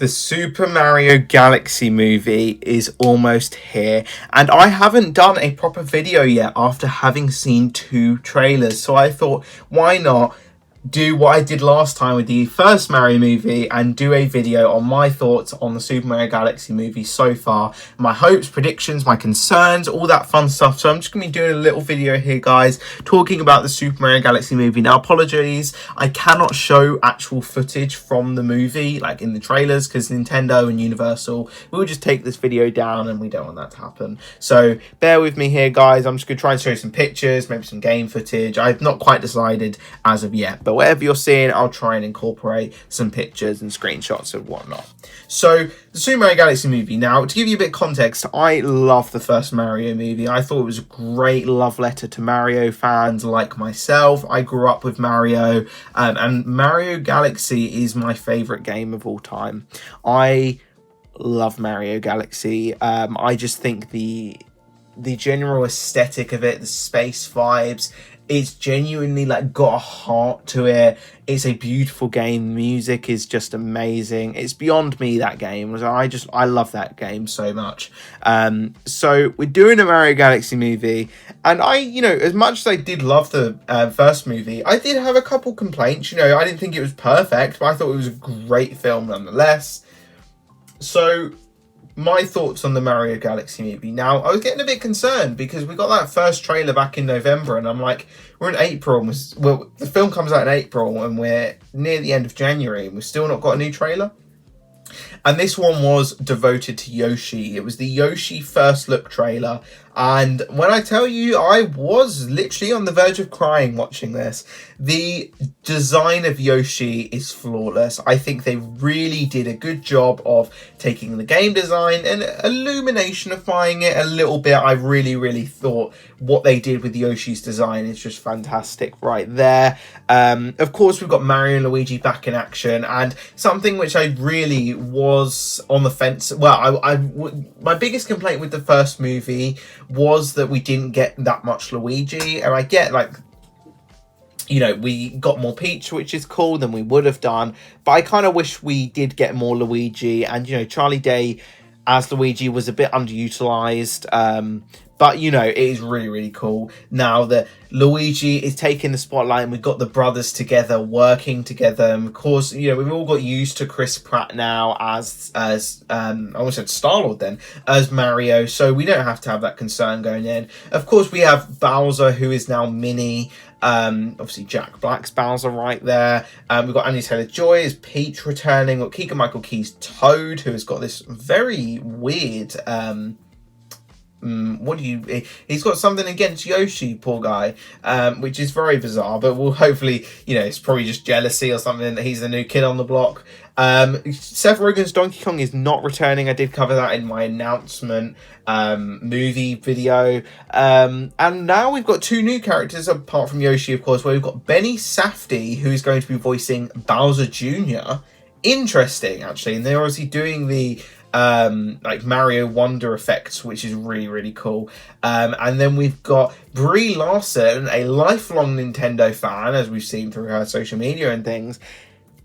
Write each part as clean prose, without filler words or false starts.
The Super Mario Galaxy movie is almost here, and I haven't done a proper video yet after having seen 2 trailers, so I thought, why not do what I did last time with the first Mario movie and do a video on my thoughts on the Super Mario Galaxy movie so far, my hopes, predictions, my concerns, all that fun stuff. So I'm just going to be doing a little video here, guys, talking about the Super Mario Galaxy movie. Now, apologies, I cannot show actual footage from the movie, like in the trailers, because Nintendo and Universal will just take this video down, and we don't want that to happen. So bear with me here, guys. I'm just going to try and show some pictures, maybe some game footage. I've not quite decided as of yet, but whatever you're seeing, I'll try and incorporate some pictures and screenshots and whatnot. So, the Super Mario Galaxy movie. Now, to give you a bit of context, I love the first Mario movie. I thought it was a great love letter to Mario fans like myself. I grew up with Mario, and Mario Galaxy is my favourite game of all time. I love Mario Galaxy. I just think the general aesthetic of it, the space vibes, it's genuinely like got a heart to it. It's a beautiful game. Music is just amazing. It's beyond me, that game. I love that game so much. So we're doing a Mario Galaxy movie, and as much as I did love the first movie, I did have a couple complaints. I didn't think it was perfect, but I thought it was a great film nonetheless. So my thoughts on the Mario Galaxy movie. Now, I was getting a bit concerned because we got that first trailer back in November, and I'm like, we're in April, and the film comes out in April, and we're near the end of January, and we've still not got a new trailer. And this one was devoted to Yoshi. It was the Yoshi first look trailer. And when I tell you, I was literally on the verge of crying watching this. The design of Yoshi is flawless. I think they really did a good job of taking the game design and illuminationifying it a little bit. I really, really thought what they did with Yoshi's design is just fantastic right there. Of course, we've got Mario and Luigi back in action, and something which I really was on the fence. Well, my biggest complaint with the first movie was that we didn't get that much Luigi, and I get, like, we got more Peach, which is cool, than we would have done, but I kind of wish we did get more Luigi. And Charlie Day as Luigi was a bit underutilized, but it is really, really cool now that Luigi is taking the spotlight, and we've got the brothers together, working together. And of course, we've all got used to Chris Pratt now as I almost said Star-Lord then, as Mario, so we don't have to have that concern going in. Of course, we have Bowser, who is now Mini. Obviously Jack Black's Bowser right there. We've got Anya Taylor-Joy as Peach returning. We've got Keegan-Michael Key's Toad, who has got this very weird he's got something against Yoshi, poor guy, which is very bizarre, but we'll hopefully, it's probably just jealousy or something that he's the new kid on the block. Seth Rogen's Donkey Kong is not returning. I did cover that in my announcement movie video. And now we've got 2 new characters apart from Yoshi, of course, where we've got Benny Safdie, who is going to be voicing Bowser Jr. Interesting, actually, and they're obviously doing the like Mario Wonder effects, which is really, really cool. And then we've got Brie Larson, a lifelong Nintendo fan, as we've seen through her social media and things,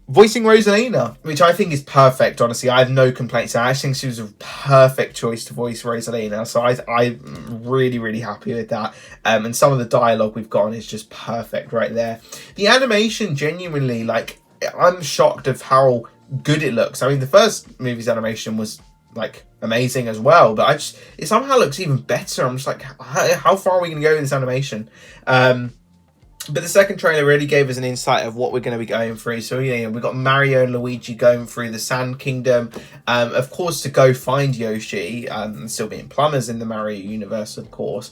voicing Rosalina, which I think is perfect. Honestly, I have no complaints. I think she was a perfect choice to voice Rosalina, so I'm really, really happy with that. And some of the dialogue we've gotten is just perfect right there. The animation, genuinely, like, I'm shocked of how good it looks. I mean, the first movie's animation was like amazing as well, but it somehow looks even better. I'm just like, how far are we going to go with this animation? But the second trailer really gave us an insight of what we're going to be going through. So we've got Mario and Luigi going through the Sand Kingdom, of course, to go find Yoshi, and still being plumbers in the Mario universe, of course,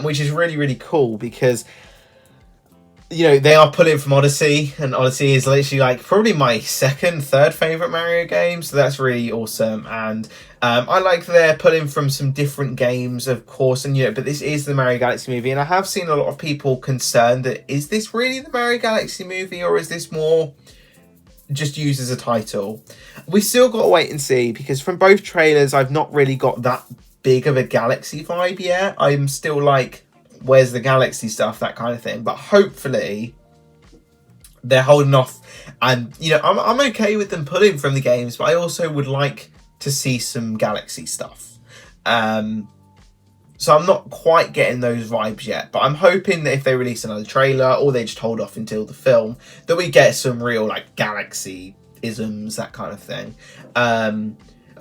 which is really, really cool because they are pulling from Odyssey, and Odyssey is literally like probably my second, third favourite Mario game, so that's really awesome. And I like they're pulling from some different games, of course, and but this is the Mario Galaxy movie, and I have seen a lot of people concerned that is this really the Mario Galaxy movie, or is this more just used as a title? We still got to wait and see, because from both trailers I've not really got that big of a Galaxy vibe yet. I'm still like, where's the Galaxy stuff, that kind of thing. But hopefully they're holding off, and you know, I'm okay with them pulling from the games, but I also would like to see some Galaxy stuff. So I'm not quite getting those vibes yet, but I'm hoping that if they release another trailer or they just hold off until the film, that we get some real like Galaxy isms, that kind of thing.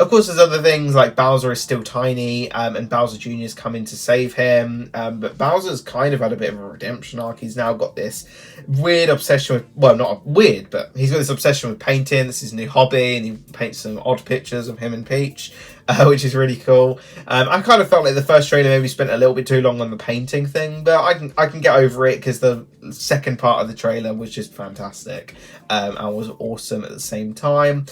Of course, there's other things like Bowser is still tiny, and Bowser Jr.'s coming to save him. But Bowser's kind of had a bit of a redemption arc. He's now got this weird obsession with, well, not weird, but he's got this obsession with painting. This is his new hobby, and he paints some odd pictures of him and Peach, which is really cool. I kind of felt like the first trailer maybe spent a little bit too long on the painting thing, but I can get over it because the second part of the trailer was just fantastic, and was awesome at the same time.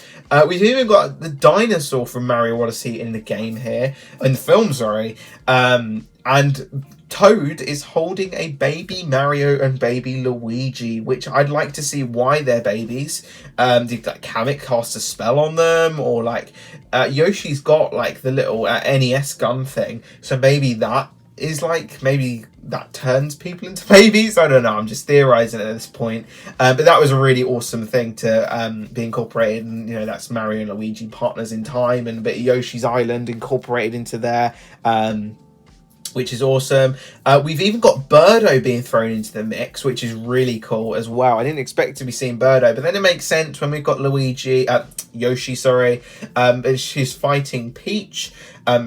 We've even got the dinosaur from Mario Odyssey in the game here, in the film, sorry, and Toad is holding a baby Mario and baby Luigi, which I'd like to see why they're babies. Did like Kamek cast a spell on them, or like Yoshi's got like the little NES gun thing, so maybe that is like, maybe that turns people into babies. I don't know, I'm just theorizing at this point, but that was a really awesome thing to be incorporated, and you know, that's Mario and Luigi partners in time, and a bit of Yoshi's Island incorporated into there, which is awesome. We've even got Birdo being thrown into the mix, which is really cool as well. I didn't expect to be seeing Birdo, but then it makes sense when we've got Yoshi, sorry, and she's fighting Peach.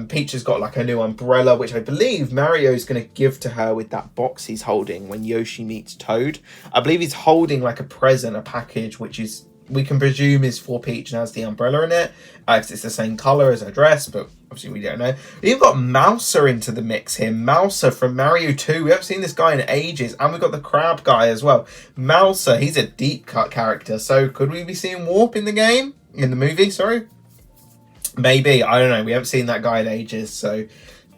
Peach has got like a new umbrella, which I believe Mario's going to give to her with that box he's holding when Yoshi meets Toad. I believe he's holding like a present, a package, which is, we can presume is for Peach and has the umbrella in it, because it's the same colour as her dress, but obviously we don't know. We've got Mouser into the mix here. Mouser from Mario 2. We haven't seen this guy in ages, and we've got the crab guy as well. Mouser, he's a deep cut character, so could we be seeing Warp in the game? In the movie, sorry? Maybe, I don't know. We haven't seen that guy in ages, so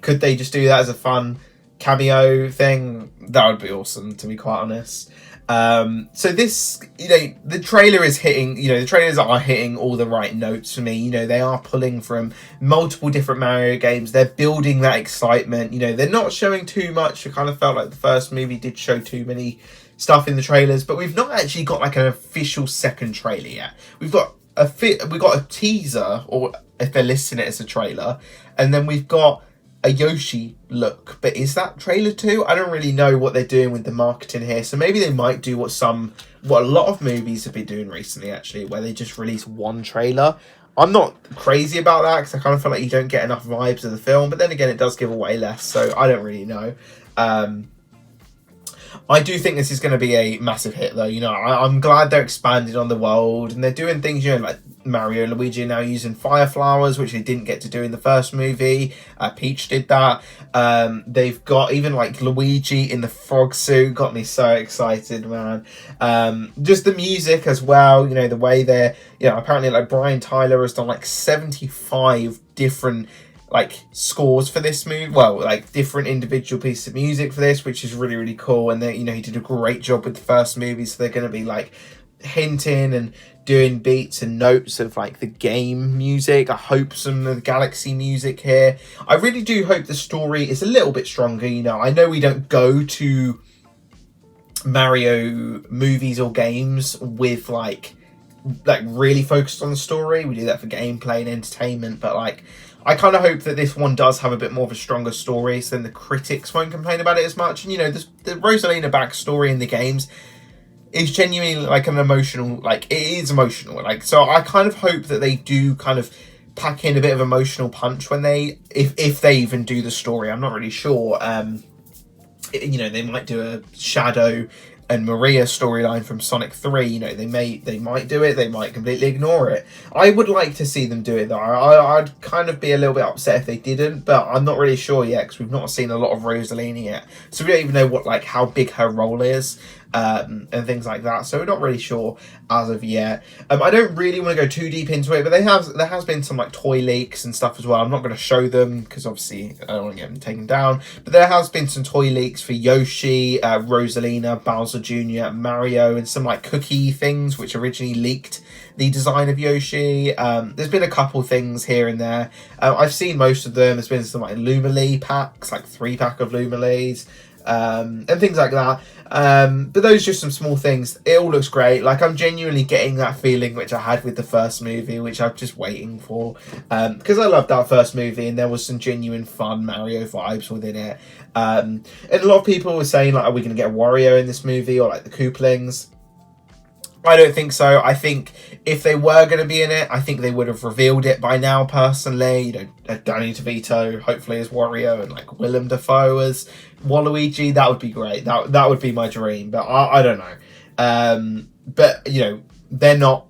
could they just do that as a fun cameo thing? That would be awesome, to be quite honest. So this, you know, the trailer is hitting, you know, the trailers are hitting all the right notes for me. You know, they are pulling from multiple different Mario games. They're building that excitement. You know, they're not showing too much. It kind of felt like the first movie did show too many stuff in the trailers, but we've not actually got like an official second trailer yet. We've got a teaser, or if they're listing it as a trailer, and then we've got a Yoshi look, but is that trailer 2? I don't really know what they're doing with the marketing here, so maybe they might do what a lot of movies have been doing recently, actually, where they just release one trailer. I'm not crazy about that, because I kind of feel like you don't get enough vibes of the film, but then again, it does give away less, so I don't really know. I do think this is going to be a massive hit, though. You know, I'm glad they're expanding on the world, and they're doing things, you know, like Mario and Luigi are now using fire flowers, which they didn't get to do in the first movie. Peach did that. They've got even like Luigi in the frog suit. Got me so excited, man. Just the music as well. You know, the way they're, you know, apparently like Brian Tyler has done like 75 different like scores for this movie, well, like different individual pieces of music for this, which is really, really cool. And they, you know, he did a great job with the first movie, so they're going to be like hinting and doing beats and notes of like the game music. I hope some of the Galaxy music here. I really do hope the story is a little bit stronger. You know, I know we don't go to Mario movies or games with like really focused on the story. We do that for gameplay and entertainment, but like I kind of hope that this one does have a bit more of a stronger story, so then the critics won't complain about it as much. And you know, the Rosalina backstory in the games is genuinely like an emotional, like it is emotional. Like, so I kind of hope that they do kind of pack in a bit of emotional punch when they, if they even do the story. I'm not really sure. You know, they might do a Shadow and Maria storyline from Sonic 3, you know, they might do it, they might completely ignore it. I would like to see them do it though. I'd kind of be a little bit upset if they didn't, but I'm not really sure yet, because we've not seen a lot of Rosalina yet, so we don't even know what, like, how big her role is, and things like that, so we're not really sure as of yet. I don't really want to go too deep into it, but there has been some like toy leaks and stuff as well. I'm not going to show them because obviously I don't want to get them taken down, but there has been some toy leaks for Yoshi, Rosalina, Bowser Jr., Mario, and some like cookie things which originally leaked the design of Yoshi. There's been a couple things here and there. I've seen most of them. There's been some like Lumalee packs, like 3-pack of Lumalis, and things like that. But those are just some small things. It all looks great. Like, I'm genuinely getting that feeling which I had with the first movie, which I'm just waiting for. Because I loved that first movie, and there was some genuine fun Mario vibes within it. And a lot of people were saying, like, are we going to get Wario in this movie, or like the Koopalings? I don't think so. I think if they were going to be in it, I think they would have revealed it by now, personally. You know, Danny DeVito, hopefully as Wario, and like Willem Dafoe as Waluigi. That would be great. That would be my dream, but I don't know. But, you know, they're not...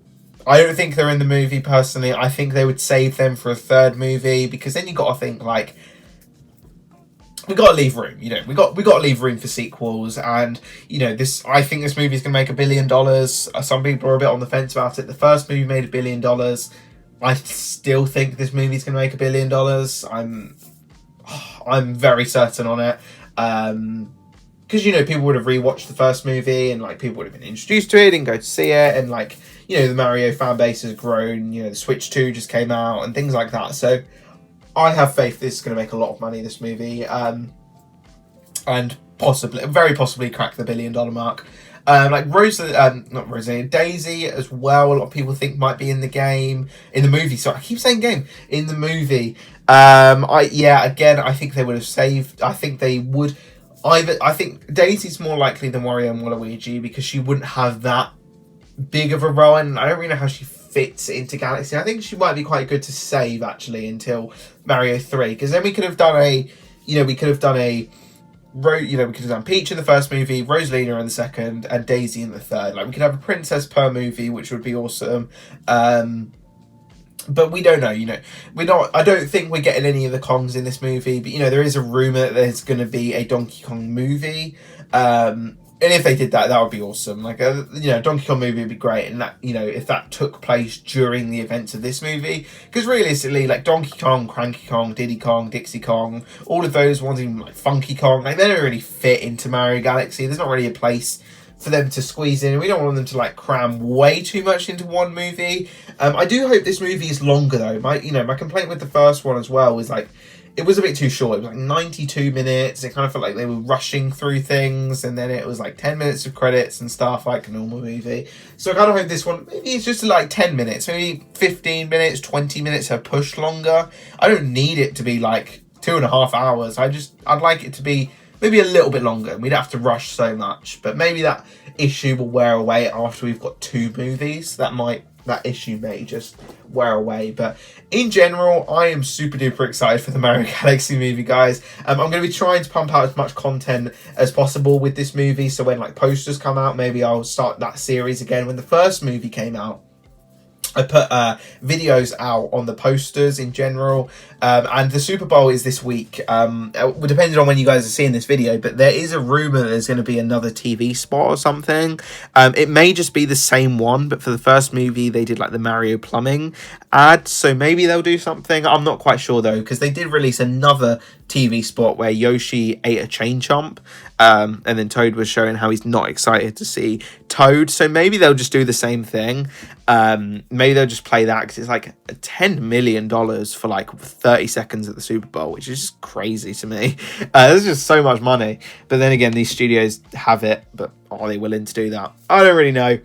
I don't think they're in the movie, personally. I think they would save them for a third movie, because then you got to think, like... We got to leave room, you know. We got to leave room for sequels, and you know, this. I think this movie is going to make $1 billion. Some people are a bit on the fence about it. The first movie made $1 billion. I still think this movie is going to make $1 billion. I'm very certain on it, because you know, people would have rewatched the first movie, and like people would have been introduced to it and go to see it, and like, you know, the Mario fan base has grown. You know, the Switch 2 just came out and things like that. So I have faith this is going to make a lot of money, this movie, and possibly, very possibly, crack the $1 billion mark. Like Daisy as well. A lot of people think might be in the movie. Sorry, I keep saying game. In the movie. I think they would have saved. I think they would. I think Daisy's more likely than Wario and Waluigi, because she wouldn't have that big of a role, and I don't really know how she fits into Galaxy. I think she might be quite good to save, actually, until Mario 3, because then we could have done we could have done Peach in the first movie, Rosalina in the second, and Daisy in the third. Like, we could have a princess per movie, which would be awesome. But we don't know, you know. I don't think we're getting any of the Kongs in this movie, but, you know, there is a rumour that there's going to be a Donkey Kong movie. And if they did that, that would be awesome. Like, you know, Donkey Kong movie would be great. And that, you know, if that took place during the events of this movie, because realistically, like Donkey Kong, Cranky Kong, Diddy Kong, Dixie Kong, all of those ones, even like Funky Kong, like, they don't really fit into Mario Galaxy. There's not really a place for them to squeeze in. We don't want them to like cram way too much into one movie. I do hope this movie is longer though. My complaint with the first one as well was like, it was a bit too short. It was like 92 minutes. It kind of felt like they were rushing through things, and then it was like 10 minutes of credits and stuff, like a normal movie. So I kind of hope this one, maybe it's just like 10 minutes, maybe 15 minutes, 20 minutes, a push longer. I don't need it to be like 2.5 hours. I'd like it to be maybe a little bit longer. We don't have to rush so much, but maybe that issue will wear away after we've got 2 movies. That issue may just wear away. But in general, I am super duper excited for the Mario Galaxy movie, guys. I'm going to be trying to pump out as much content as possible with this movie. So when like posters come out, maybe I'll start that series again. When the first movie came out, I put videos out on the posters in general, and the Super Bowl is this week. Depending on when you guys are seeing this video, but there is a rumor that there's going to be another TV spot or something. It may just be the same one, but for the first movie they did like the Mario plumbing ad, so maybe they'll do something. I'm not quite sure though, because they did release another TV spot where Yoshi ate a chain chomp, and then Toad was showing how he's not excited to see Toad, so maybe they'll just do the same thing. Maybe they'll just play that, because it's like $10 million for like 30 seconds at the Super Bowl, which is just crazy to me. There's just so much money, but then again, these studios have it, but are they willing to do that? I don't really know.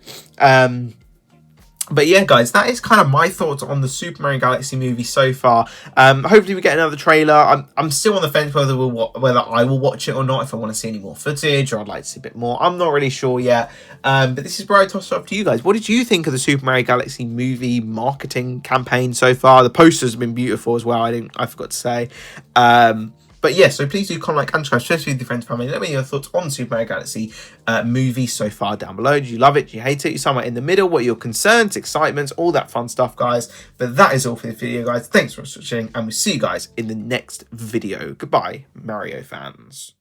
But yeah, guys, that is kind of my thoughts on the Super Mario Galaxy movie so far. Hopefully we get another trailer. I'm still on the fence whether I will watch it or not, if I want to see any more footage, or I'd like to see a bit more. I'm not really sure yet. But this is where I toss it up to you guys. What did you think of the Super Mario Galaxy movie marketing campaign so far? The posters have been beautiful as well. I forgot to say. But yeah, so please do comment, like, and subscribe, especially with your friends and family. Let me know your thoughts on the Super Mario Galaxy movie so far down below. Do you love it? Do you hate it? You're somewhere in the middle. What are your concerns, excitements, all that fun stuff, guys. But that is all for this video, guys. Thanks for watching, and we'll see you guys in the next video. Goodbye, Mario fans.